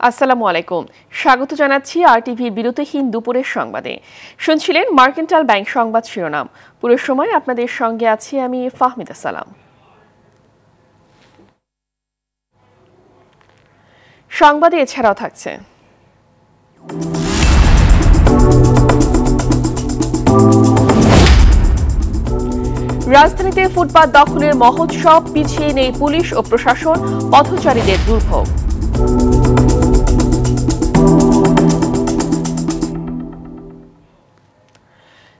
আসসালামু আলাইকুম, স্বাগত জানাচ্ছি আরটিভির বিরতিহীন দুপুরের সংবাদে। শুনছিলেন মার্কেন্টাইল ব্যাংক সংবাদ শিরোনাম। পুরো সময় আপনাদের সঙ্গে আছি আমি ফাহমিদা সালাম। সংবাদে এছাড়াও থাকছে রাজধানীতে ফুটপাত দখলের মহোৎসব, পিছিয়ে নেই পুলিশ ও প্রশাসন, পথচারীদের দুর্ভোগ।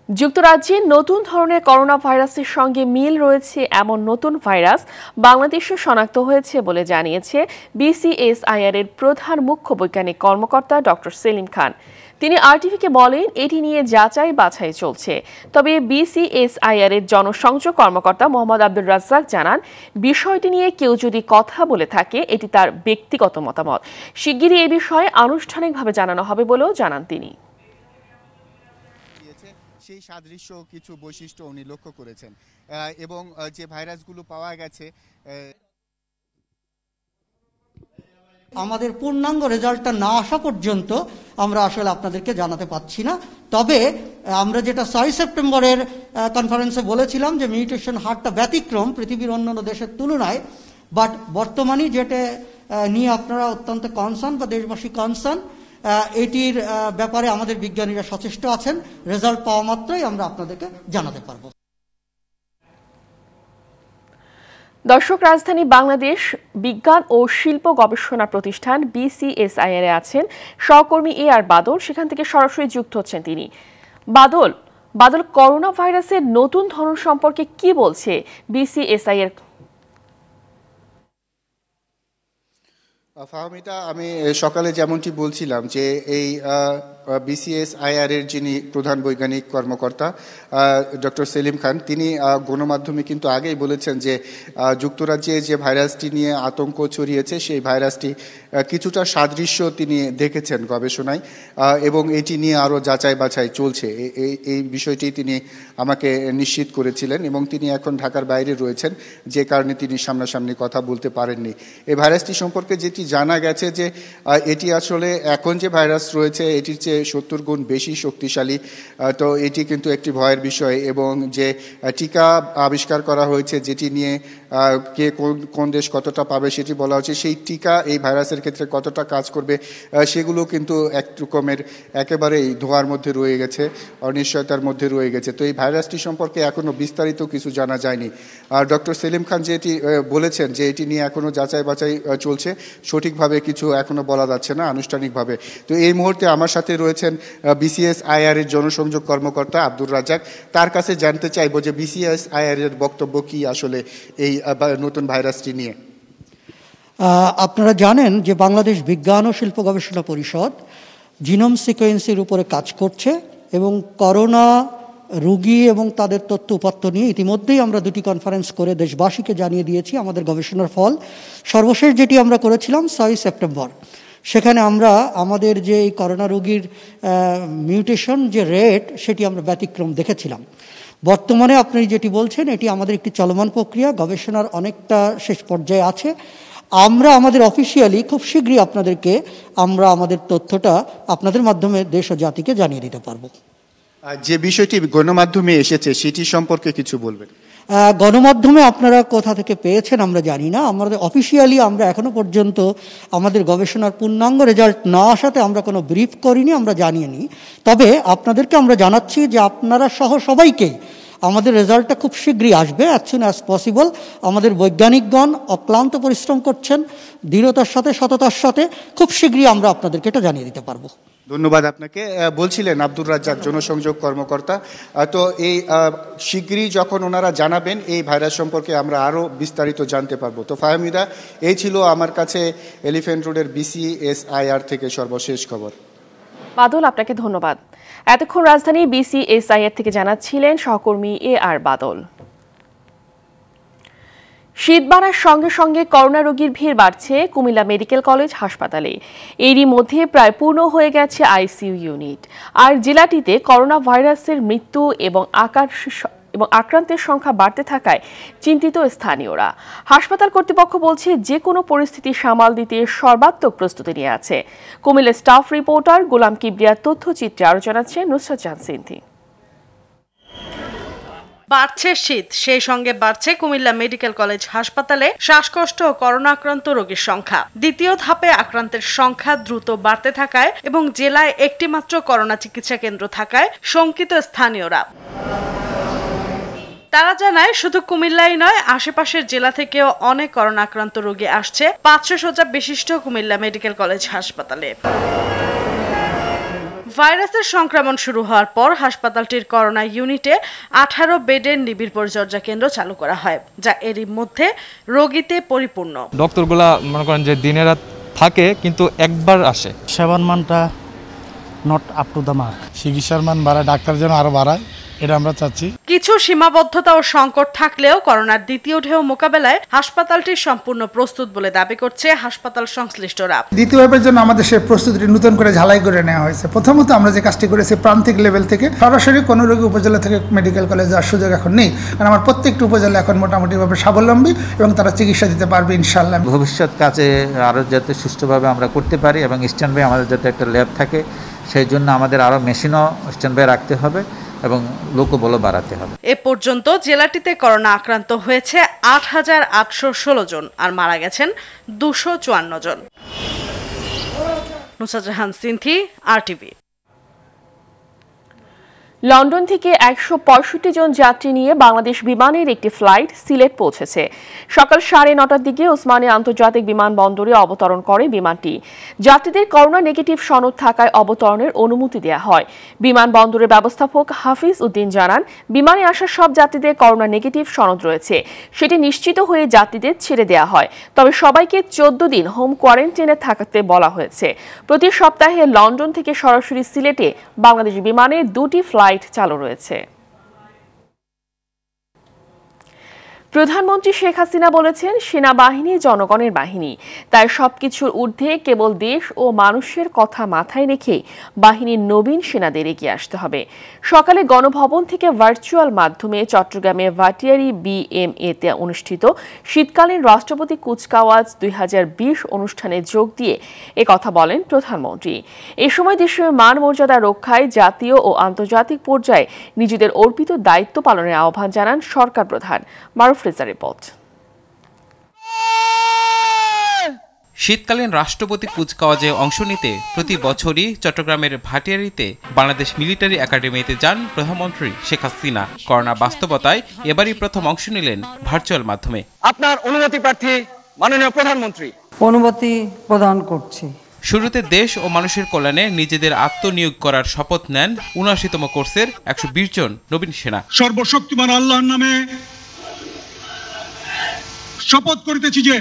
যুক্তরাজ্যে নতুন ধরনের করোনা ভাইরাসের সঙ্গে মিল রয়েছে এমন নতুন ভাইরাস বাংলাদেশে শনাক্ত হয়েছে বলে জানিয়েছে বিসিএসআইআর এর প্রধান মুখ্য বৈজ্ঞানিক কর্মকর্তা ডক্টর সেলিম খান। তিনি আরটিভিকে বলেন, এটি নিয়ে যাচাই বাছাই চলছে। তবে বিসিএসআইআর এর জনসংযোগ কর্মকর্তা মোহাম্মদ আব্দুর রাজ্জাক জানান, বিষয়টি নিয়ে কেউ যদি কথা বলে থাকে এটি তার ব্যক্তিগত মতামত। শিগগিরই এ বিষয়ে আনুষ্ঠানিকভাবে জানানো হবে বলেও জানান তিনি। সেই সাদৃশ্য কিছু বৈশিষ্ট্য উনি লক্ষ্য করেছেন এবং যে ভাইরাসগুলো পাওয়া গেছে আমাদের পূর্ণাঙ্গ রেজাল্টটা না আসা পর্যন্ত আমরা আসলে আপনাদেরকে জানাতে পারছি না। তবে আমরা যেটা 6 সেপ্টেম্বরের কনফারেন্সে বলেছিলাম যে মিউটেশন হারটা ব্যতিক্রম পৃথিবীর অন্যান্য দেশের তুলনায়, বাট বর্তমানে যেটা নিয়ে আপনারা অত্যন্ত কনসার্ন বা দেশবাসী কনসার্ন, এটির ব্যাপারে আমাদের বিজ্ঞানীরা সচেষ্ট আছেন। রেজাল্ট পাওয়া মাত্রই আমরা আপনাদেরকে জানাতে পারবো। দর্শক, রাজধানী বাংলাদেশ বিজ্ঞান ও শিল্প গবেষণা প্রতিষ্ঠান বিসিএসআইআর এ আছেন সহকর্মী আর বাদল। সেখান থেকে সরাসরি যুক্ত হচ্ছেন তিনি। বাদল, করোনা ভাইরাসের নতুন ধরন সম্পর্কে কি বলছে বিসিএসআইআর? ফাহমিদা, আমি সকালে যেমনটি বলছিলাম যে এই বিসিএসআইআর এর যিনি প্রধান বৈজ্ঞানিক কর্মকর্তা ডক্টর সেলিম খান, তিনি গণমাধ্যমে কিন্তু আগেই বলেছেন যে যুক্তরাজ্যে যে ভাইরাসটি নিয়ে আতঙ্ক ছড়িয়েছে সেই ভাইরাসটি কিছুটা সাদৃশ্য তিনি দেখেছেন গবেষণায় এবং এটি নিয়ে আরও যাচাই বাছাই চলছে। এই বিষয়টি তিনি আমাকে নিশ্চিত করেছিলেন এবং তিনি এখন ঢাকার বাইরে রয়েছেন, যে কারণে তিনি সামনাসামনি কথা বলতে পারেননি। এই ভাইরাসটি সম্পর্কে যেটি জানা গেছে যে এটি আসলে এখন যে ভাইরাস রয়েছে এটির চেয়ে 70 গুণ বেশি শক্তিশালী। তো এটি কিন্তু একটি ভয়ের বিষয় এবং যে টিকা আবিষ্কার করা হয়েছে যেটি নিয়ে কে কোন দেশ কতটা পাবে সেটি বলা হচ্ছে, সেই টিকা এই ভাইরাসের ক্ষেত্রে কতটা কাজ করবে সেগুলো কিন্তু এক রকমের একেবারেই ধোঁয়ার মধ্যে রয়ে গেছে, অনিশ্চয়তার মধ্যে রয়ে গেছে। তো এই ভাইরাসটি সম্পর্কে এখনও বিস্তারিত কিছু জানা যায়নি। আর ডক্টর সেলিম খান যেটি বলেছেন যে এটি নিয়ে এখনও যাচাই বাছাই চলছে, সঠিকভাবে কিছু এখনও বলা যাচ্ছে না আনুষ্ঠানিকভাবে। তো এই মুহূর্তে আমার সাথে রয়েছেন বিসিএসআইআর এর জনসংযোগ কর্মকর্তা আব্দুর রাজ্জাক। তার কাছে জানতে চাইবো যে বিসিএসআইআর এর বক্তব্য কি আসলে এই নতুন ভাইরাসটি নিয়ে। আপনারা জানেন যে বাংলাদেশ বিজ্ঞান ও শিল্প গবেষণা পরিষদ জিনোম সিকোয়েন্সের উপরে কাজ করছে এবং করোনা রোগী এবং তাদের তথ্য উপাত্ত নিয়ে ইতিমধ্যেই আমরা 2টি কনফারেন্স করে দেশবাসীকে জানিয়ে দিয়েছি আমাদের গবেষণার ফল। সর্বশেষ যেটি আমরা করেছিলাম 6 সেপ্টেম্বর, সেখানে আমরা আমাদের যে এই করোনা রোগীর মিউটেশন যে রেট সেটি আমরা ব্যতিক্রম দেখেছিলাম। বর্তমানে আপনি যেটি বলছেন এটি আমাদের একটি চলমান প্রক্রিয়া, গবেষণার অনেকটা শেষ পর্যায়ে আছে। আমরা আমাদের অফিসিয়ালি খুব শীঘ্রই আপনাদেরকে আমরা আমাদের তথ্যটা আপনাদের মাধ্যমে দেশ ও জাতিকে জানিয়ে দিতে পারবো। যে বিষয়টি গণমাধ্যমে এসেছে সেটি সম্পর্কে কিছু বলবেন? গণমাধ্যমে আপনারা কোথা থেকে পেয়েছেন আমরা জানি না। আমাদের অফিসিয়ালি আমরা এখনো পর্যন্ত আমাদের গবেষণার পূর্ণাঙ্গ রেজাল্ট না আসাতে আমরা কোনো ব্রিফ করিনি, আমরা জানিয়ে তবে আপনাদেরকে আমরা জানাচ্ছি যে আপনারা সহ সবাইকেই আমাদের রেজাল্টটা খুব শীঘ্রই আসবে, অ্যাজ সুন অ্যাজ পসিবল। আমাদের বৈজ্ঞানিকগণ অক্লান্ত পরিশ্রম করছেন দৃঢ়তার সাথে, সততার সাথে। খুব শীঘ্রই আমরা আপনাদেরকে এটা জানিয়ে দিতে পারবো। ধন্যবাদ আপনাকে। বলছিলেন আব্দুর রাজ্জাক, জনসংযোগ কর্মকর্তা। তো এই শীঘ্রই যখন ওনারা জানাবেন এই ভাইরাস সম্পর্কে আমরা আরও বিস্তারিত জানতে পারবো। তো ফাহমিদা, এই ছিল আমার কাছে এলিফ্যান্ট রোডের বিসিএসআইআর থেকে সর্বশেষ খবর। বাদল, আপনাকে ধন্যবাদ। এতক্ষণ রাজধানী বিসিএসআইআর থেকে জানাচ্ছিলেন সহকর্মী আর বাদল। শীত বাড়ার সঙ্গে সঙ্গে করোনা রোগীর ভিড় বাড়ছে কুমিল্লা মেডিকেল কলেজ হাসপাতালে। এরই মধ্যে প্রায় পূর্ণ হয়ে গেছে আইসিইউ ইউনিট। আর জেলাটিতে করোনা ভাইরাসের মৃত্যু এবং এবং আক্রান্তের সংখ্যা বাড়তে থাকায় চিন্তিত স্থানীয়রা। হাসপাতাল কর্তৃপক্ষ বলছে যে কোনো পরিস্থিতি সামাল দিতে সর্বাত্মক প্রস্তুতি নিয়ে আছে। কুমিল্লার স্টাফ রিপোর্টার গোলাম কিবরিয়ার তথ্যচিত্রে আরও জানাচ্ছে নুসরাত জাহান সিন্ধি। বাড়ছে শীত, সেই সঙ্গে বাড়ছে কুমিল্লা মেডিকেল কলেজ হাসপাতালে শ্বাসকষ্ট ও করোনা আক্রান্ত রোগীর সংখ্যা। দ্বিতীয় ধাপে আক্রান্তের সংখ্যা দ্রুত বাড়তে থাকায় এবং জেলায় একটি মাত্র করোনা চিকিৎসা কেন্দ্র থাকায় শঙ্কিত স্থানীয়রা। তারা জানায় শুধু কুমিল্লাই নয়, আশেপাশের জেলা থেকেও অনেক করোনা আক্রান্ত রোগী আসছে 500 শয্যা বিশিষ্ট কুমিল্লা মেডিকেল কলেজ হাসপাতালে। ভাইরাসের সংক্রমণ শুরু হওয়ার পর হাসপাতালটির করোনা ইউনিটে 18 বেডের নিবিড় পরিচর্যা কেন্দ্র চালু করা হয়, যা এরই মধ্যে রোগীতে পরিপূর্ণ। ডক্টরগুলা মনে করেন যে দিনে রাত থাকে, কিন্তু একবার আসে। সেবার মানটা not up to the mark. চিকিৎসার মান বাড়ায়, ডাক্তার যেন আরো বাড়ায়, এটা আমরা চাচ্ছি। কিছু সীমাবদ্ধতা ও সংকট থাকলেও করোনার দ্বিতীয় ঢেউ মোকাবেলায় হাসপাতালটি সম্পূর্ণ প্রস্তুত বলে দাবি করছে হাসপাতাল সংশ্লিষ্টরা। দ্বিতীয় ওয়েভের জন্য আমাদের সেই প্রস্তুতি নতুন করে ঝালাই করে নেওয়া হয়েছে। প্রথমত আমরা যে কাজটি করেছি, প্রান্তিক লেভেল থেকে সরাসরি কোনো রোগী উপজেলা থেকে মেডিকেল কলেজ যাওয়ার সুযোগ এখন নেই, কারণ আমার প্রত্যেকটি উপজেলা এখন মোটামুটিভাবে স্বাবলম্বী এবং তারা চিকিৎসা দিতে পারবে ইনশাআল্লাহ। ভবিষ্যৎ কাজে আরও যাতে সুষ্ঠুভাবে আমরা করতে পারি এবং স্ট্যান্ড বাই আমাদের যাতে একটা ল্যাব থাকে, সেই জন্য আমাদের আরও মেশিনও স্ট্যান্ড বাই রাখতে হবে এবং লোকবলও বাড়াতে হবে। এ পর্যন্ত জেলাটিতে করোনা আক্রান্ত হয়েছে 8,816 জন আর মারা গেছেন 254 জন। নুসরাত জাহান সিন্ধি, RTV। লন্ডন থেকে 165 জন যাত্রী নিয়ে বাংলাদেশ বিমানের একটি ফ্লাইট সিলেট পৌঁছেছে। সকাল 9:30টার দিকে ওসমানী আন্তর্জাতিক বিমানবন্দরে অবতরণ করে বিমানটি। যাত্রীদের করোনা নেগেটিভ সনদ থাকায় অবতরণের অনুমতি দেওয়া হয়। বিমানবন্দরের ব্যবস্থাপক হাফিজ উদ্দিন জানান, বিমানে আসা সব যাত্রীদের করোনা নেগেটিভ সনদ রয়েছে, সেটি নিশ্চিত হয়ে যাত্রীদের ছেড়ে দেওয়া হয়। তবে সবাইকে 14 দিন হোম কোয়ারেন্টাইনে থাকতে বলা হয়েছে। প্রতি সপ্তাহে লন্ডন থেকে সরাসরি সিলেটে বাংলাদেশ বিমানে 2টি ফ্লাইট চালু রয়েছে। প্রধানমন্ত্রী শেখ হাসিনা বলেছেন, সেনাবাহিনী জনগণের বাহিনী, তাই সবকিছুর ঊর্ধ্বে কেবল দেশ ও মানুষের কথা মাথায় রেখে বাহিনীর নবীন সেনাদের এগিয়ে আসতে হবে। সকালে গণভবন থেকে ভার্চুয়াল মাধ্যমে চট্টগ্রামে ভাটিয়ারি BMA-তে অনুষ্ঠিত শীতকালীন রাষ্ট্রপতি কুচকাওয়াজ 2020 অনুষ্ঠানে যোগ দিয়ে একথা বলেন প্রধানমন্ত্রী। এ সময় দেশের মান মর্যাদা রক্ষায় জাতীয় ও আন্তর্জাতিক পর্যায়ে নিজেদের অর্পিত দায়িত্ব পালনের আহ্বান জানান সরকার প্রধান। রিপোর্ট। শীতকালীন রাষ্ট্রপতি কুচকাওয়াজে অংশ নিতে প্রতি বছরই চট্টগ্রামের ভাটিয়ারিতে বাংলাদেশ মিলিটারি একাডেমিতে যান প্রধানমন্ত্রী শেখ হাসিনা। করোনা বাস্তবতায় এবারই প্রথম অংশ নিলেন ভার্চুয়াল মাধ্যমে। আপনার অনুমতি প্রার্থী মাননীয় প্রধানমন্ত্রী। অনুমতি প্রদান করছি। শুরুতে দেশ ও মানুষের কল্যাণে নিজেদের আত্মনিয়োগ করার শপথ নেন ৭৯তম কোর্সের 120 জন নবীন সেনা। সর্বশক্তিমান আল্লাহর নামে শপথ করিতেছি যে।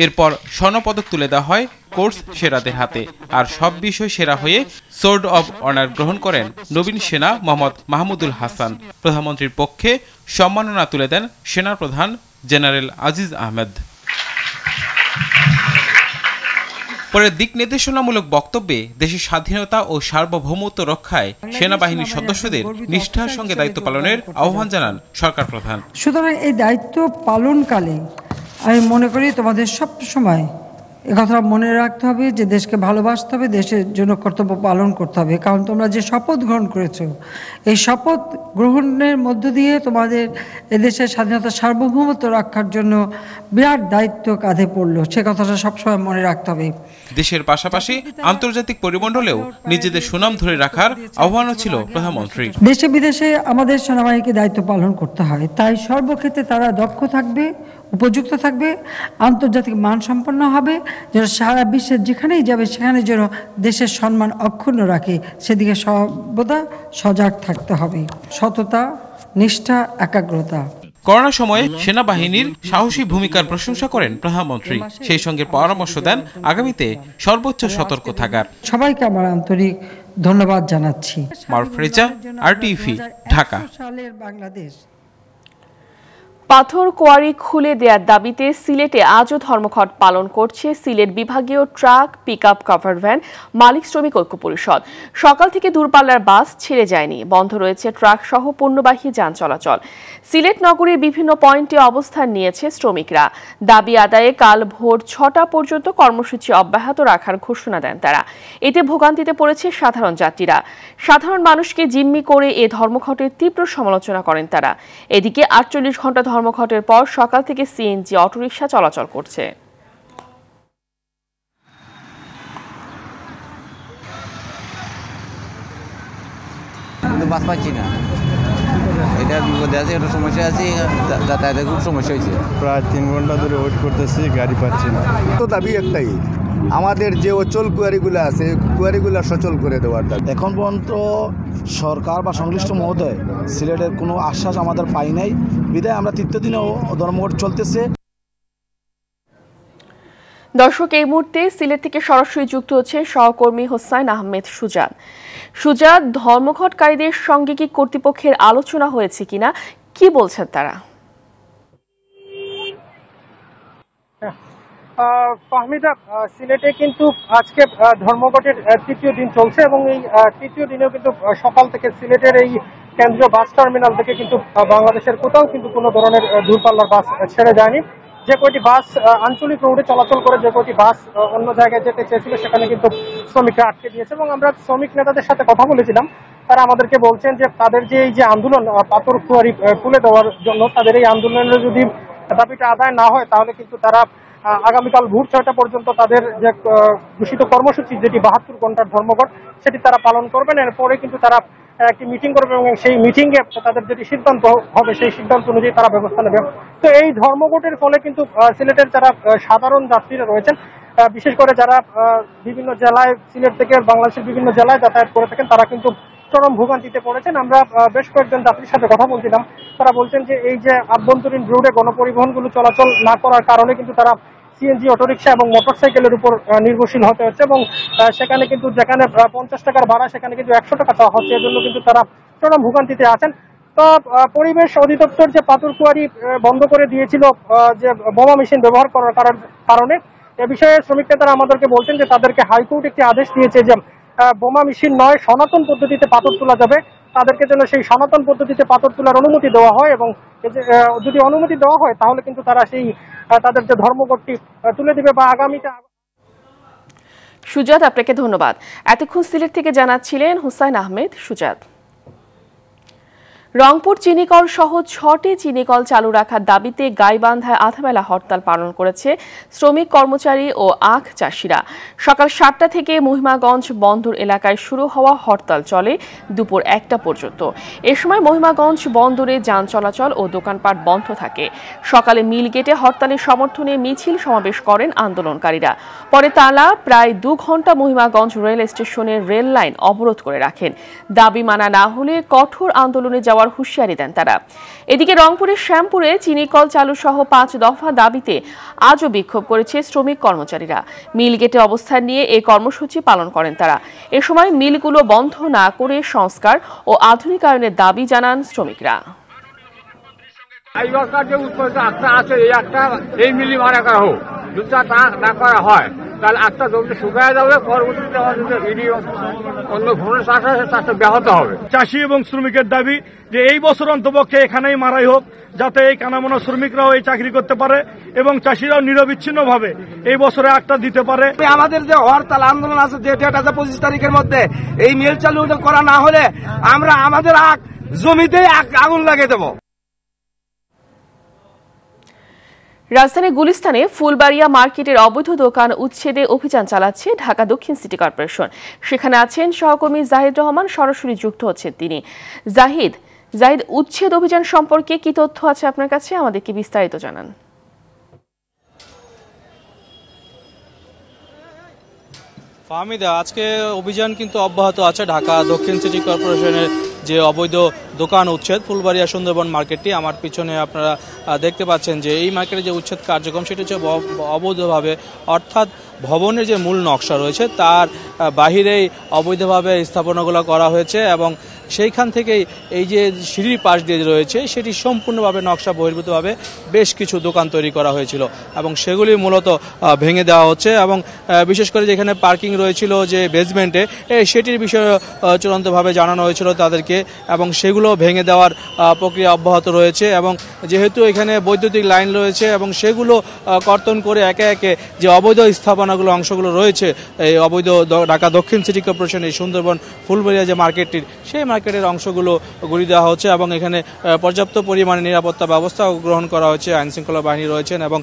এরপর স্বর্ণপদক তুলে দেওয়া হয় কোর্স সেরাদের হাতে। আর সব বিষয় সেরা হয়ে সোর্ড অব অনার গ্রহণ করেন নবীন সেনা মোহাম্মদ মাহমুদুল হাসান। প্রধানমন্ত্রীর পক্ষে সম্মাননা তুলে দেন সেনা প্রধান জেনারেল আজিজ আহমেদ। পরে দিক নির্দেশনামূলক বক্তব্যে দেশের স্বাধীনতা ও সার্বভৌমত্ব রক্ষায় সেনাবাহিনীর সদস্যদের নিষ্ঠার সঙ্গে দায়িত্ব পালনের আহ্বান জানান সরকার প্রধান। সুতরাং এই দায়িত্ব পালনকালে আমি মনে করি তোমাদের সব সময় একথা মনে রাখতে হবে যে দেশকে ভালোবাসতে হবে, দেশের জন্য কর্তব্য পালন করতে হবে। কারণ তোমরা যে শপথ গ্রহণ করেছো, এই শপথ গ্রহণের মধ্য দিয়ে তোমাদের এদেশের স্বাধীনতা সার্বভৌমত্ব রক্ষার জন্য বিরাট দায়িত্ব কাঁধে পড়লো, সে কথাটা সবসময় মনে রাখতে হবে। দেশের পাশাপাশি আন্তর্জাতিক পরিমণ্ডলেও নিজেদের সুনাম ধরে রাখার আহ্বানও ছিল প্রধানমন্ত্রী। দেশে বিদেশে আমাদের সেনাবাহিনীকে দায়িত্ব পালন করতে হয়, তাই সর্বক্ষেত্রে তারা দক্ষ থাকবে, উপযুক্ত থাকবে, আন্তর্জাতিক মানসম্পন্ন হবে, যেন সারা বিশ্বের যেখানেই যাবে সেখানে যেন দেশের সম্মান অক্ষুণ্ণ রাখে, সেদিকে সর্বদা সজাগ থাকতে হবে। সততা, নিষ্ঠা, একাগ্রতা। করোনা সময়ে সেনাবাহিনীর সাহসী ভূমিকার প্রশংসা করেন প্রধানমন্ত্রী। সেই সঙ্গে পরামর্শ দেন আগামীতে সর্বোচ্চ সতর্ক থাকার। সবাইকে আমার আন্তরিক ধন্যবাদ জানাচ্ছি। মারুফ রেজা, RTV, ঢাকা। পাথর কোয়ারি খুলে দেওয়ার দাবিতে সিলেটে আজও ধর্মঘট পালন করছে সিলেট বিভাগীয় ট্রাক পিকআপ কভার ভ্যান মালিক শ্রমিক ঐক্য পরিষদ। সকাল থেকে দূরপাল্লার বাস ছেড়ে যায়নি, বন্ধ রয়েছে ট্রাক সহ পণ্যবাহী যান চলাচল। সিলেট নগরীর বিভিন্ন পয়েন্টে অবস্থান নিয়েছে শ্রমিকরা। দাবি আদায়ে কাল ভোর ৬টা পর্যন্ত কর্মসূচি অব্যাহত রাখার ঘোষণা দেন তারা। এতে ভোগান্তিতে পড়েছে সাধারণ যাত্রীরা। সাধারণ মানুষকে জিম্মি করে এ ধর্মঘটের তীব্র সমালোচনা করেন তারা। এদিকে ৪৮ ঘণ্টা ধর্মঘটের পর সকাল থেকে সিএনজি অটোরিকশা চলাচল করছে। বাস পাচ্ছি না, এটা বিপদে আছে, একটা সমস্যা আছে, যাতায়াতের খুব সমস্যা হয়েছে। প্রায় ৩ ঘন্টা ধরে ওয়েট করতেছি, গাড়ি পাচ্ছি না। তো দাবি একটাই, আমাদের যে অচল কুয়ারিগুলো আছে কুয়ারিগুলো সচল করে দেওয়ার দাবি। এখন পর্যন্ত সরকার বা সংশ্লিষ্ট মহোদয় সিলেটের কোনো আশ্বাস আমাদের পাই নাই, বিধায় আমরা তৃতীয় দিনেও ধর্মঘট চলতেছে। দর্শক, এই মুহূর্তে সিলেট থেকে সরাসরি যুক্ত হচ্ছে সহকর্মী হোসাইন আহমেদ সুজাত। সুজাত, ধর্মঘটকারীদের সঙ্গে কি কর্তৃপক্ষের আলোচনা হয়েছে কিনা, কি বলছেন তারা? ফাহমিদা, সিলেটে কিন্তু আজকে ধর্মঘটের তৃতীয় দিন চলছে এবং এই তৃতীয় দিনেও কিন্তু সকাল থেকে সিলেটের এই কেন্দ্রীয় বাস টার্মিনাল থেকে কিন্তু বাংলাদেশের কোথাও কিন্তু কোনো ধরনের দূরপাল্লার বাস ছেড়ে যায়নি। যে কয়টি বাস আঞ্চলিক রোডে চলাচল করে, যে কয়টি বাস অন্য জায়গায় যেতে চেয়েছিল, সেখানে কিন্তু শ্রমিকরা আটকে দিয়েছে। এবং আমরা শ্রমিক নেতাদের সাথে কথা বলেছিলাম, তারা আমাদেরকে বলছেন যে তাদের যে এই যে আন্দোলন পাথর কুয়ারি খুলে দেওয়ার জন্য, তাদের এই আন্দোলনের যদি দাবিটা আদায় না হয় তাহলে কিন্তু তারা আগামীকাল ভোর ৬টা পর্যন্ত তাদের যে ঘোষিত কর্মসূচি, যেটি ৭২ ঘন্টার ধর্মঘট, সেটি তারা পালন করবেন। এরপরে কিন্তু তারা একটি মিটিং করবে এবং সেই মিটিংয়ে তাদের যেটি সিদ্ধান্ত হবে সেই সিদ্ধান্ত অনুযায়ী তারা ব্যবস্থা নেবে। তো এই ধর্মঘটের ফলে কিন্তু সিলেটের যারা সাধারণ যাত্রীরা রয়েছেন, বিশেষ করে যারা বিভিন্ন জেলায়, সিলেট থেকে বাংলাদেশের বিভিন্ন জেলায় যাতায়াত করে থাকেন, তারা কিন্তু চরম ভোগান্তিতে পড়েছেন। আমরা বেশ কয়েকজন যাত্রীর সাথে কথা বলছিলাম, তারা বলছেন যে এই যে আভ্যন্তরীণ রোডে গণপরিবহনগুলো চলাচল না করার কারণে কিন্তু তারা সিএনজি অটোরিকশা এবং মোটরসাইকেলের উপর নির্ভরশীল হতে হচ্ছে এবং সেখানে কিন্তু যেখানে ৫০ টাকার ভাড়া সেখানে কিন্তু ১০০ টাকা চাওয়া হচ্ছে। এর জন্য কিন্তু তারা চরম ভোগান্তিতে আছেন। তো পরিবেশ অধিদপ্তর যে পাথরকুয়ারি বন্ধ করে দিয়েছিল যে বোমা মেশিন ব্যবহার করার কারণে, এ বিষয়ে শ্রমিক নেতারা আমাদেরকে বলছেন যে তাদেরকে হাইকোর্ট একটি আদেশ দিয়েছে যে বোমা মেশিন নয়, সনাতন পদ্ধতিতে পাথর তোলা যাবে, তাদেরকে যেন সেই সনাতন পদ্ধতিতে পাথর তোলার অনুমতি দেওয়া হয় এবং যদি অনুমতি দেওয়া হয় তাহলে কিন্তু তারা সেই তাদের যে ধর্মঘটটি তুলে দিবে বা আগামীতে। সুজাত, আপনাকে ধন্যবাদ। এতক্ষণ সিলেট থেকে জানাচ্ছিলেন হোসাইন আহমেদ সুজাত। রংপুর চিনিকল সহ ৬টি চিনিকল চালু রাখার দাবিতে গাইবান্ধায় আধাবেলা হরতাল পালন করেছে শ্রমিক, কর্মচারী ও আখ চাষিরা। সকাল ৭টা থেকে মহিমাগঞ্জ বন্দর এলাকায় শুরু হওয়া হরতাল চলে দুপুর ১টা পর্যন্ত। এ সময় মহিমাগঞ্জ বন্দরে যান চলাচল ও দোকানপাট বন্ধ থাকে। সকালে মিল গেটে হরতালের সমর্থনে মিছিল সমাবেশ করেন আন্দোলনকারীরা। পরে তারা প্রায় ২ ঘণ্টা মহিমাগঞ্জ রেল স্টেশনের রেল লাইন অবরোধ করে রাখেন। দাবি মানা না হলে কঠোর আন্দোলনে যাওয়ার হুঁশিয়ারি দেন তারা। এদিকে রংপুরের শ্যামপুরে চিনিকল চালু সহ ৫ দফা দাবিতে আজও বিক্ষোভ করেছে শ্রমিক, কর্মচারীরা। মিল গেটে অবস্থান নিয়ে এই কর্মসূচি পালন করেন তারা। এ সময় মিলগুলো বন্ধ না করে সংস্কার ও আধুনিকায়নের দাবি জানান শ্রমিকরা। এই মিলি মারা করা হোক, না করা হয় তাহলে একটা জমি শুকায় যাবে, পরবর্তীতে অন্য ধরনের চাষ আছে, চাষটা ব্যাহত হবে। চাষি এবং শ্রমিকের দাবি যে এই বছর অন্তপক্ষে এখানেই মারাই হোক, যাতে এই কানামোনা শ্রমিকরাও এই চাকরি করতে পারে এবং চাষিরাও নিরবিচ্ছিন্নভাবে এই বছরে একটা দিতে পারে। আমাদের যে হরতাল আন্দোলন আছে, যে ডেট আছে ২৫ তারিখের মধ্যে, এই মিল চালু করা না হলে আমরা আমাদের জমিতেই আগুন লাগিয়ে দেব। রাজধানীর গুলিস্তানে ফুলবাড়িয়া মার্কেটের অবৈধ দোকান উচ্ছেদে অভিযান চালাচ্ছে ঢাকা দক্ষিণ সিটি কর্পোরেশন। সেখানে আছেন সহকর্মী জাহিদ রহমান, সরাসরি যুক্ত হচ্ছেন তিনি। জাহিদ, উচ্ছেদ অভিযান সম্পর্কে কি তথ্য আছে আপনার কাছে, আমাদেরকে বিস্তারিত জানান। ফাহমিদা, আজকে অভিযান কিন্তু অব্যাহত আছে ঢাকা দক্ষিণ সিটি কর্পোরেশনের যে অবৈধ দোকান উচ্ছেদ ফুলবাড়িয়া সুন্দরবন মার্কেটটি। আমার পিছনে আপনারা দেখতে পাচ্ছেন যে এই মার্কেটে যে উচ্ছেদ কার্যক্রম সেটি হচ্ছে অবৈধভাবে, অর্থাৎ ভবনের যে মূল নকশা রয়েছে তার বাহিরেই অবৈধভাবে স্থাপনাগুলো করা হয়েছে এবং সেইখান থেকেই এই যে সিঁড়ির পাশ দিয়ে রয়েছে সেটি সম্পূর্ণভাবে নকশা বহির্ভূতভাবে বেশ কিছু দোকান তৈরি করা হয়েছিল এবং সেগুলি মূলত ভেঙে দেওয়া হচ্ছে এবং বিশেষ করে যেখানে পার্কিং রয়েছিল যে বেসমেন্টে সেটির বিষয়ে চূড়ান্তভাবে জানানো হয়েছিল তাদেরকে এবং সেগুলো ভেঙে দেওয়ার প্রক্রিয়া অব্যাহত রয়েছে এবং যেহেতু এখানে বৈদ্যুতিক লাইন রয়েছে এবং সেগুলো কর্তন করে একে একে যে অবৈধ স্থাপনাগুলো অংশগুলো রয়েছে এই অবৈধ ঢাকা দক্ষিণ সিটি কর্পোরেশন এই সুন্দরবন ফুলবাড়িয়া যে মার্কেটটির সেই মার্কেটের অংশগুলো গুড়িয়ে দেওয়া হচ্ছে এবং এখানে পর্যাপ্ত পরিমাণে নিরাপত্তা ব্যবস্থা গ্রহণ করা হচ্ছে। আইনশৃঙ্খলা বাহিনী রয়েছেন এবং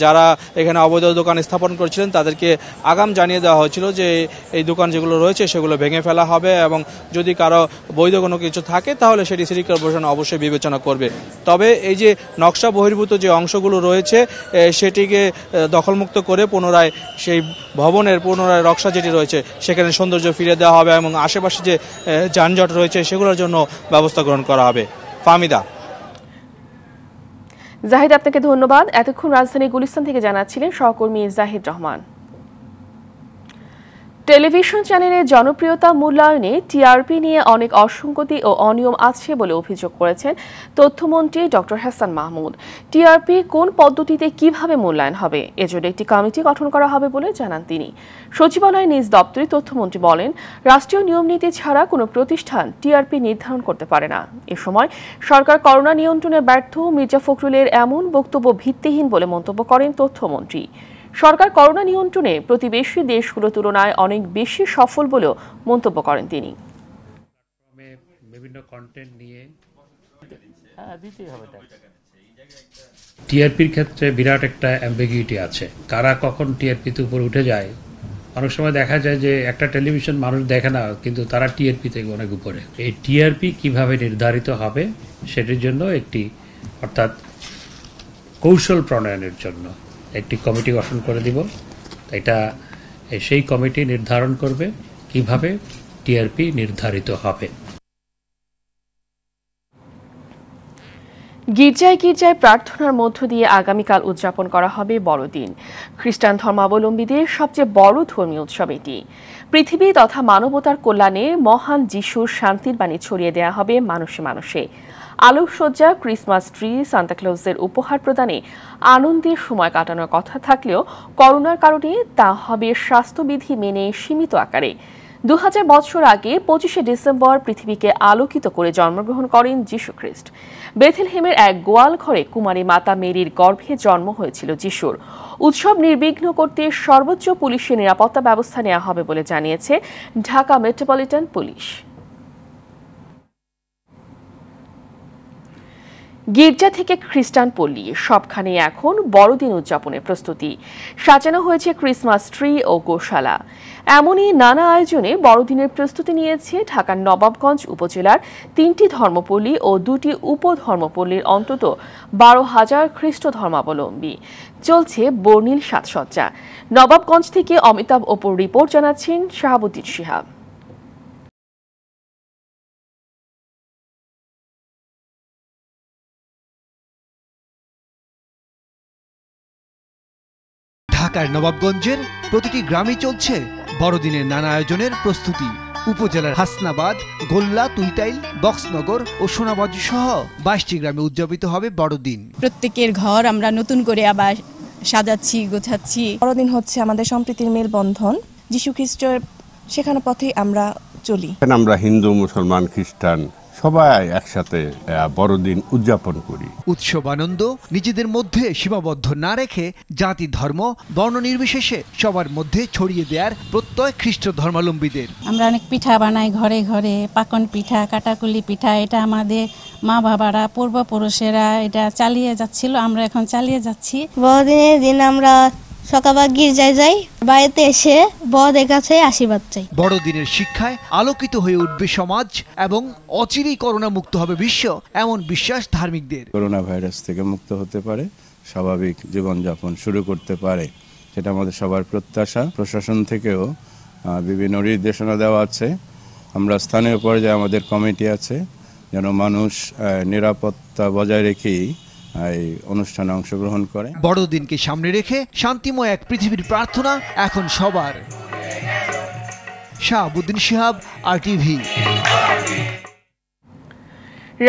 যারা এখানে অবৈধ দোকান স্থাপন করছিলেন তাদেরকে আগাম জানিয়ে দেওয়া হয়েছিল যে এই দোকান যেগুলো রয়েছে সেগুলো ভেঙে ফেলা হবে এবং যদি কারো বৈধ কোনো কিছু থাকে তাহলে সেটি সিটি কর্পোরেশন অবশ্যই বিবেচনা করবে। তবে এই যে নকশা বহির্ভূত যে অংশগুলো রয়েছে সেটিকে দখলমুক্ত করে পুনরায় সেই ভবনের পুনরায় নকশা যেটি রয়েছে সেখানে সৌন্দর্য ফিরে দেওয়া হবে এবং আশেপাশে যে যানজট রয়েছে সেগুলোর জন্য ব্যবস্থা গ্রহণ করা হবে। ফাহমিদা। জাহিদ, আপনাকে ধন্যবাদ। এতক্ষণ রাজধানী গুলিস্তান থেকে জানাচ্ছিলেন সহকর্মী জাহিদ রহমান। টেলিভিশন চ্যানেলের জনপ্রিয়তা মূল্যায়নে টিআরপি নিয়ে অনেক অসঙ্গতি ও অনিয়ম আছে বলে অভিযোগ করেছেন তথ্যমন্ত্রী ডক্টর হাসান মাহমুদ। টিআরপি কোন পদ্ধতিতে কিভাবে মূল্যায়ন হবে এজন্য একটি কমিটি গঠন করা হবে বলে জানান তিনি। সচিবালয়ে নিজ দপ্তরে তথ্যমন্ত্রী বলেন, রাষ্ট্রীয় নিয়ম নীতি ছাড়া কোনো প্রতিষ্ঠান টিআরপি নির্ধারণ করতে পারে না। এ সময় সরকার করোনা নিয়ন্ত্রণে ব্যর্থ মির্জা ফখরুলের এমন বক্তব্য ভিত্তিহীন বলে মন্তব্য করেন তথ্যমন্ত্রী। সরকার করোনা নিয়ন্ত্রণে প্রতিবেশী দেশগুলোর তুলনায় অনেক বেশি সফল বলেও মন্তব্য করেন তিনি। বিভিন্ন কন্টেন্ট নিয়ে টিআরপির ক্ষেত্রে বিরাট একটা অ্যাম্বিগুইটি আছে। কারা কখন টিআরপিতে উপর উঠে যায়, অনেক সময় দেখা যায় যে একটা টেলিভিশন মানুষ দেখে না কিন্তু তারা টিআরপি থেকে অনেক উপরে। এই টিআরপি কিভাবে নির্ধারিত হবে সেটির জন্য একটি অর্থাৎ কৌশল প্রণয়নের জন্য একটি কমিটি গঠন করে দিব। এটা সেই কমিটি নির্ধারণ করবে কিভাবে টিআরপি নির্ধারিত হবে। গির্জায় গির্জায় প্রার্থনার মধ্য দিয়ে আগামীকাল উদযাপন করা হবে বড়দিন। খ্রিস্টান ধর্মাবলম্বীদের সবচেয়ে বড় ধর্মীয় উৎসব এটি। পৃথিবী তথা মানবতার কল্যাণে মহান যিশুর শান্তির বাণী ছড়িয়ে দেওয়া হবে মানুষে মানুষে। আলোকসজ্জা, ক্রিসমাস ট্রি, সান্তাক্লজের উপহার প্রদানে আনন্দের সময় কাটানোর কথা থাকলেও করোনার কারণে তা হবে স্বাস্থ্যবিধি মেনে সীমিত আকারে। 2000 বছর আগে 25শে ডিসেম্বর পৃথিবীকে আলোকিত করে জন্মগ্রহণ করেন যিশু খ্রিস্ট। বেথেলহেমের এক গোয়াল ঘরে কুমারী মাতা মেরির গর্ভে জন্ম হয়েছিল যিশুর। উৎসব নির্বিঘ্ন করতে সর্বোচ্চ পুলিশের নিরাপত্তা ব্যবস্থা নেওয়া হবে বলে জানিয়েছে ঢাকা মেট্রোপলিটন পুলিশ। গির্জা থেকে খ্রিস্টান পল্লী সবখানে এখন বড়দিন উদযাপনের প্রস্তুতি। সাজানো হয়েছে ক্রিসমাস ট্রি ও গোশালা। এমনই নানা আয়োজনে বড়দিনের প্রস্তুতি নিয়েছে ঢাকার নবাবগঞ্জ উপজেলার 3টি ধর্মপল্লী ও 2টি উপধর্মপল্লীর অন্তত 12,000 খ্রিস্ট ধর্মাবলম্বী। চলছে বর্ণিল সাজসজ্জা। নবাবগঞ্জ থেকে অমিতাভ অপুর রিপোর্ট জানাচ্ছেন শাহাবুদ্দিন শিহাব। ঢাকার নবাবগঞ্জের প্রতিটি গ্রামে চলছে বড়দিনের নানা আয়োজনের প্রস্তুতি। উপজেলার হাসনাবাদ, গোল্লা, তুইতাইল, বক্সনগর ও সোনাবাজি সহ 22টি গ্রামে উদযাপিত হবে বড়দিন। প্রত্যেকের ঘর আমরা নতুন করে আবার সাজাচ্ছি, গোছাচ্ছি। বড়দিন হচ্ছে আমাদের সম্প্রীতির মেলবন্ধন। যিশু খ্রিস্টের শেখানো পথে আমরা চলি। আমরা হিন্দু, মুসলমান, খ্রিস্টান সবাই একসাথে বড়দিন উদযাপন করি। উৎসব আনন্দ নিজেদের মধ্যে সীমাবদ্ধ না রেখে জাতি, ধর্ম, বর্ণ নির্বিশেষে সবার মধ্যে ছড়িয়ে দেওয়ার প্রত্যয় খ্রিস্ট ধর্মাবলম্বীদের। আমরা অনেক পিঠা বানাই ঘরে ঘরে, পাকন পিঠা, কাটাকুলি পিঠা। এটা আমাদের মা বাবারা, পূর্বপুরুষেরা এটা চালিয়ে যাচ্ছিল, আমরা এখন চালিয়ে যাচ্ছি। বড়দিনের দিন আমরা সকালবেলা গির্জায় যাই, বাড়িতে এসে বড়দের কাছে আশীর্বাদ চাই। বড়দিনের শিক্ষায় আলোকিত হয়ে উঠবে সমাজ এবং অচিরেই করোনা মুক্ত হবে বিশ্ব, এমন বিশ্বাস ধার্মিকদের। করোনা ভাইরাস থেকে মুক্ত হতে পারে, স্বাভাবিক জীবনযাপন শুরু করতে পারে, সেটা আমাদের সবার প্রত্যাশা। প্রশাসন থেকেও বিভিন্ন নির্দেশনা দেওয়া আছে। আমরা স্থানীয় পর্যায়ে আমাদের কমিটি আছে যেন মানুষ নিরাপত্তা বজায় রেখেই এই অনুষ্ঠানে অংশগ্রহণ করে। বড়দিনকে সামনে রেখে শান্তিময় এক পৃথিবীর প্রার্থনা এখন সবার। শাহাবুদ্দিন শিহাব, RTV।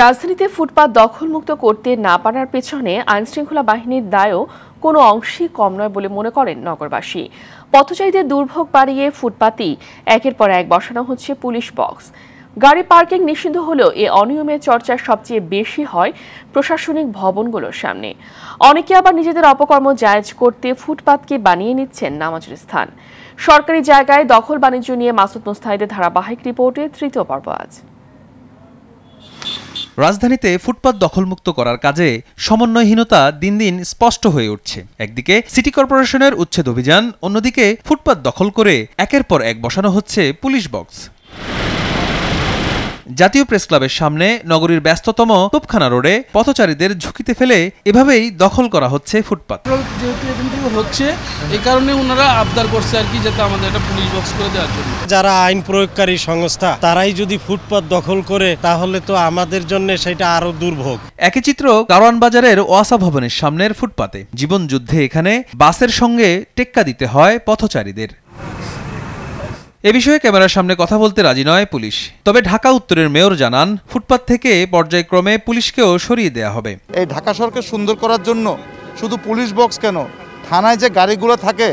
রাজধানীতে ফুটপাত দখলমুক্ত করতে না পারার পেছনে আইনশৃঙ্খলা বাহিনীর দায়ও কোনো অংশই কম নয় বলে মনে করেন নগরবাসী। পথচারীদের দুর্ভোগ বাড়িয়ে ফুটপাতেই একের পর এক বসানো হচ্ছে পুলিশ বক্স। গাড়ি পার্কিং নিষিদ্ধ হলেও এ অনিয়মের চর্চা সবচেয়ে বেশি হয় প্রশাসনিক ভবনগুলোর সামনে। অনেকে আবার নিজেদের অপকর্ম জায়েজ করতে ফুটপাতকে বানিয়ে নিচ্ছেন নামাজের স্থান। সরকারি জায়গায় দখল বাণিজ্য নিয়ে মাসুদ মুস্তাহিদের ধারাবাহিক রিপোর্টের তৃতীয় পর্ব আজ। রাজধানীতে ফুটপাত দখলমুক্ত করার কাজে সমন্বয়হীনতা দিন দিন স্পষ্ট হয়ে উঠছে। একদিকে সিটি কর্পোরেশনের উচ্ছেদ অভিযান, অন্যদিকে ফুটপাত দখল করে একের পর এক বসানো হচ্ছে পুলিশ বক্স। জাতীয় প্রেস ক্লাবের সামনে নগরীর ব্যস্ততম তোপখানা রোডে পথচারীদের ঝুঁকিতে ফেলে এভাবেই দখল করা হচ্ছে ফুটপাত। যেহেতু এখান থেকে হচ্ছে এই কারণে ওনারা আবদার করছে আর কি, যাতে আমাদের একটা পুলিশ বক্স করে দেওয়ার জন্য। যারা আইন প্রয়োগকারী সংস্থা তারাই যদি ফুটপাত দখল করে তাহলে তো আমাদের জন্য সেটা আরো দুর্ভোগ। একই চিত্র কারওয়ান বাজারের ওয়াসা ভবনের সামনের ফুটপাতে। জীবন যুদ্ধে এখানে বাসের সঙ্গে টেক্কা দিতে হয় পথচারীদের। এ বিষয়ে ক্যামেরার সামনে কথা বলতে রাজি নয় পুলিশ। তবে ঢাকা উত্তরের মেয়র জানান, ফুটপাত থেকে পর্যায়ক্রমে পুলিশকেও সরিয়ে দেওয়া হবে। এই ঢাকা শহরকে সুন্দর করার জন্য শুধু পুলিশ বক্স কেন, থানায় যে গাড়িগুলো থাকে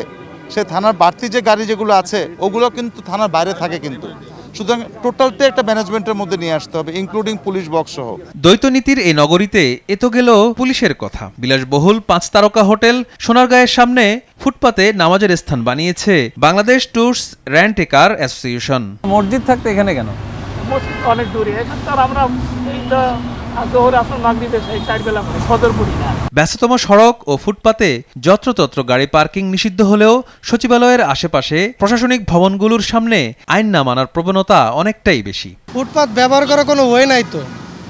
সে থানার বাড়তি যে গাড়ি যেগুলো আছে ওগুলো কিন্তু থানার বাইরে থাকে, কিন্তু সুতরাং টোটালটা একটা ম্যানেজমেন্টের মধ্যে নিয়ে আসতে হবে, ইনক্লুডিং পুলিশ বক্স সহ। দ্বৈত নীতির এই নগরীতে এত গেল পুলিশের কথা। বিলাসবহুল 5 তারকা হোটেল সোনারগাঁয়ের সামনে ফুটপাতে নামাজের স্থান বানিয়েছে বাংলাদেশ ট্যুরস রেন্ট এ কার অ্যাসোসিয়েশন। মসজিদ থাকতে এখানে কেন? মসজিদ অনেক দূরে, এখানে তো আমরা ব্যস্ততম সড়ক ও ফুটপাতে যত্রতত্র গাড়ি পার্কিং নিষিদ্ধ হলেও সচিবালয়ের আশেপাশে প্রশাসনিক ভবনগুলোর সামনে আইন না মানার প্রবণতা অনেকটাই বেশি। ফুটপাত ব্যবহার করার কোনো ওয়ে নাই তো,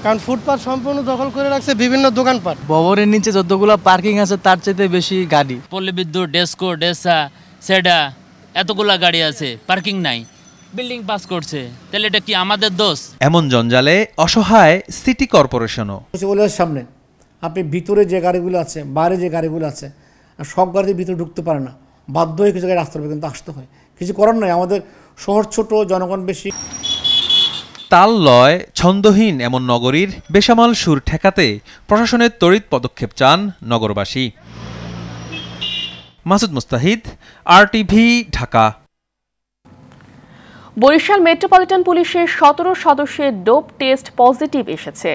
কারণ ফুটপাত সম্পূর্ণ দখল করে রাখছে বিভিন্ন দোকানপাট। ভবনের নিচে যতগুলো পার্কিং আছে তার চাইতে বেশি গাড়ি। পল্লী বিদ্যুৎ, ডেস্কো, ডেসা, সেডা এতগুলা গাড়ি আছে, পার্কিং নাই, বিল্ডিং পাস করছে, তাহলে এটা কি আমাদের দোষ? এমন জঞ্জালে অসহায় সিটি কর্পোরেশনও। সচিবালয়ের সামনে আপনি ভিতরে যে গাড়িগুলো আছে, বাইরে যে গাড়িগুলো আছে, সব গাড়িতে ভিতরে ঢুকতে পারে না, বাধ্য হয়ে কিছু গাড়ি আসতে হবে, কিন্তু আসতে হয়, কিছু করার নয়। আমাদের শহর ছোট, জনগণ বেশি। তাল লয় ছন্দহীন এমন নগরীর বেসামাল সুর ঠেকাতে প্রশাসনের তড়িৎ পদক্ষেপ চান নগরবাসী। মাসুদ মুস্তাহিদ, RTV, ঢাকা। বরিশাল মেট্রোপলিটন পুলিশের 17 সদস্যের ডোপ টেস্ট পজিটিভ এসেছে।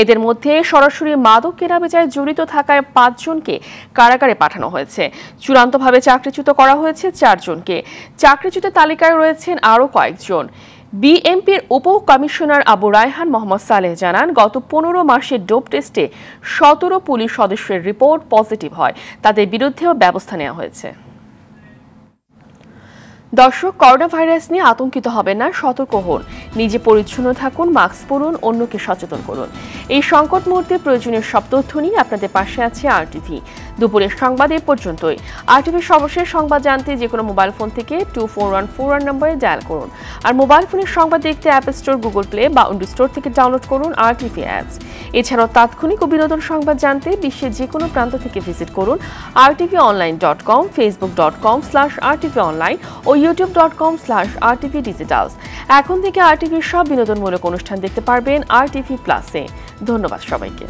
এদের মধ্যে সরাসরি মাদক কেনাবেচায় জড়িত থাকায় 5 জনকে কারাগারে পাঠানো হয়েছে। চূড়ান্তভাবে চাকরিচ্যুত করা হয়েছে 4 জনকে। চাকরিচ্যুতের তালিকায় রয়েছেন আরও কয়েকজন। বিএমপির উপ কমিশনার আবু রায়হান মোহাম্মদ সালেহ জানান, গত 15 মাসের ডোপ টেস্টে 17 পুলিশ সদস্যের রিপোর্ট পজিটিভ হয়, তাদের বিরুদ্ধেও ব্যবস্থা নেওয়া হয়েছে। দর্শক, করোনা ভাইরাস নিয়ে আতঙ্কিত হবেন না, সতর্ক হন, নিজে পরিচ্ছন্ন থাকুন, মাস্ক পরুন, অন্যকে সচেতন করুন। এই সংকট মুহূর্তে প্রয়োজনীয় সব তথ্য নিয়ে আপনাদের পাশে আছে RTV। দুপুরের সংবাদ এ পর্যন্তই। RTVর সর্বশেষ সংবাদ জানতে যে কোনো মোবাইল ফোন থেকে 2414 নম্বরে ডায়াল করুন। আর মোবাইল ফোনের সংবাদ দেখতে অ্যাপ স্টোর, গুগল প্লে বা উইন্ডো স্টোর থেকে ডাউনলোড করুন RTV অ্যাপস। এছাড়াও তাৎক্ষণিক ও বিনোদন সংবাদ জানতে বিশ্বের যে কোনো প্রান্ত থেকে ভিজিট করুন rtvonline.com, facebook.com/rtvonline ও youtube.com/rtvdigitals। এখন থেকে RTVর সব বিনোদনমূলক অনুষ্ঠান দেখতে পারবেন RTV প্লাসে। ধন্যবাদ সবাইকে।